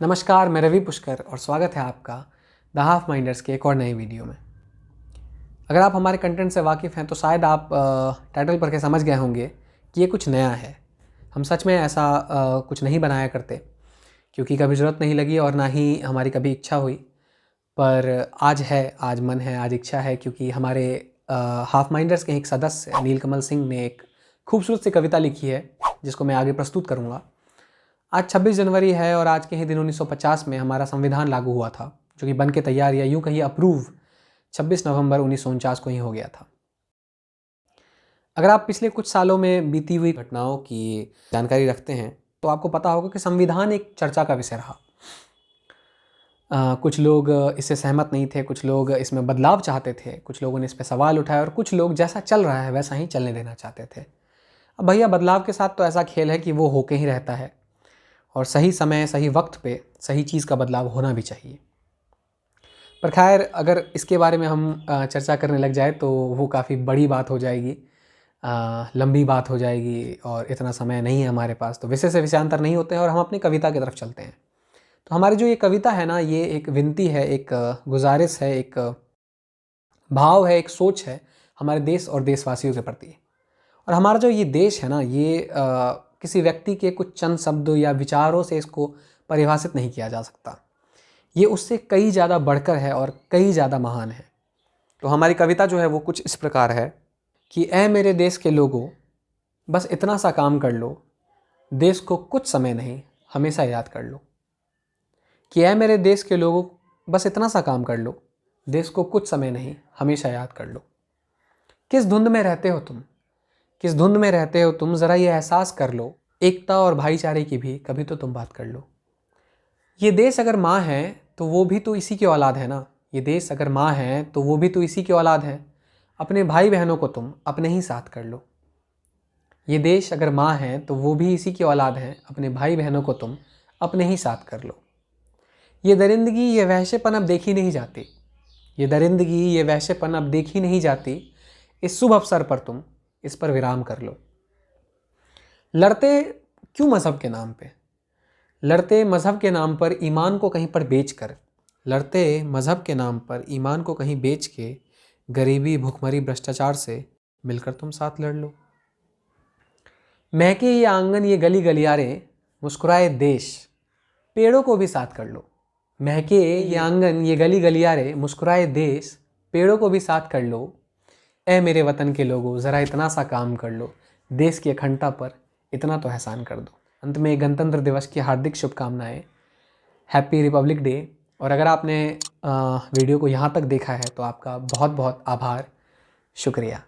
नमस्कार, मैं रवि पुष्कर और स्वागत है आपका द हाफ माइंडर्स के एक और नए वीडियो में। अगर आप हमारे कंटेंट से वाकिफ़ हैं तो शायद आप टाइटल पढ़ के समझ गए होंगे कि ये कुछ नया है। हम सच में ऐसा कुछ नहीं बनाया करते क्योंकि कभी ज़रूरत नहीं लगी और ना ही हमारी कभी इच्छा हुई। पर आज है, आज मन है, आज इच्छा है क्योंकि हमारे हाफ माइंडर्स के एक सदस्य नीलकमल सिंह ने एक खूबसूरत सी कविता लिखी है जिसको मैं आगे प्रस्तुत करूँगा। आज 26 जनवरी है और आज के ही दिन 1950 में हमारा संविधान लागू हुआ था, जो कि बन के तैयार या यूँ कहिए अप्रूव 26 नवंबर 1949 को ही हो गया था। अगर आप पिछले कुछ सालों में बीती हुई घटनाओं की जानकारी रखते हैं तो आपको पता होगा कि संविधान एक चर्चा का विषय रहा। कुछ लोग इससे सहमत नहीं थे, कुछ लोग इसमें बदलाव चाहते थे, कुछ लोगों ने इस पर सवाल उठाए और कुछ लोग जैसा चल रहा है वैसा ही चलने देना चाहते थे। अब भैया, बदलाव के साथ तो ऐसा खेल है कि वो होके ही रहता है और सही समय सही वक्त पे सही चीज़ का बदलाव होना भी चाहिए। पर खैर, अगर इसके बारे में हम चर्चा करने लग जाए तो वो काफ़ी बड़ी बात हो जाएगी, लंबी बात हो जाएगी और इतना समय नहीं है हमारे पास, तो विषय से विषयांतर नहीं होते हैं और हम अपनी कविता की तरफ चलते हैं। तो हमारी जो ये कविता है ना, ये एक विनती है, एक गुजारिश है, एक भाव है, एक सोच है हमारे देश और देशवासियों के प्रति। और हमारा जो ये देश है ना, ये किसी व्यक्ति के कुछ चंद शब्दों या विचारों से इसको परिभाषित नहीं किया जा सकता। ये उससे कई ज़्यादा बढ़कर है और कई ज़्यादा महान है। तो हमारी कविता जो है वो कुछ इस प्रकार है कि ऐ मेरे देश के लोगों, बस इतना सा काम कर लो, देश को कुछ समय नहीं हमेशा याद कर लो। कि ऐ मेरे देश के लोगों, बस इतना सा काम कर लो, देश को कुछ समय नहीं हमेशा याद कर लो। किस धुंध में रहते हो तुम, किस धुंध में रहते हो तुम, ज़रा ये एहसास कर लो, एकता और भाईचारे की भी कभी तो तुम बात कर लो। ये देश अगर माँ है तो वो भी तो इसी की औलाद है ना। ये देश अगर माँ है तो वो भी तो इसी की औलाद है। अपने भाई बहनों को तुम अपने ही साथ कर लो। ये देश अगर माँ है तो वो भी इसी की औलाद है। अपने भाई बहनों को तुम अपने ही साथ कर लो। ये दरिंदगी ये वहशेपन अब देखी नहीं जाती। ये दरिंदगी ये वहशेपन अब देखी नहीं जाती। इस शुभ अवसर पर तुम इस पर विराम कर लो। लड़ते क्यों मज़हब के नाम पे, लड़ते मज़हब के नाम पर ईमान को कहीं पर बेच कर, लड़ते मज़हब के नाम पर ईमान को कहीं बेच के, गरीबी भुखमरी भ्रष्टाचार से मिलकर तुम साथ लड़ लो। महके ये आंगन ये गली गलियारे, मुस्कुराए देश, पेड़ों को भी साथ कर लो। महके ये आंगन ये गली गलियारे, मुस्कुराए देश, पेड़ों को भी साथ कर लो। ऐ मेरे वतन के लोगों, ज़रा इतना सा काम कर लो, देश की अखंडता पर इतना तो एहसान कर दो। अंत में गणतंत्र दिवस की हार्दिक शुभकामनाएं। Happy Republic day. और अगर आपने वीडियो को यहाँ तक देखा है तो आपका बहुत बहुत आभार, शुक्रिया।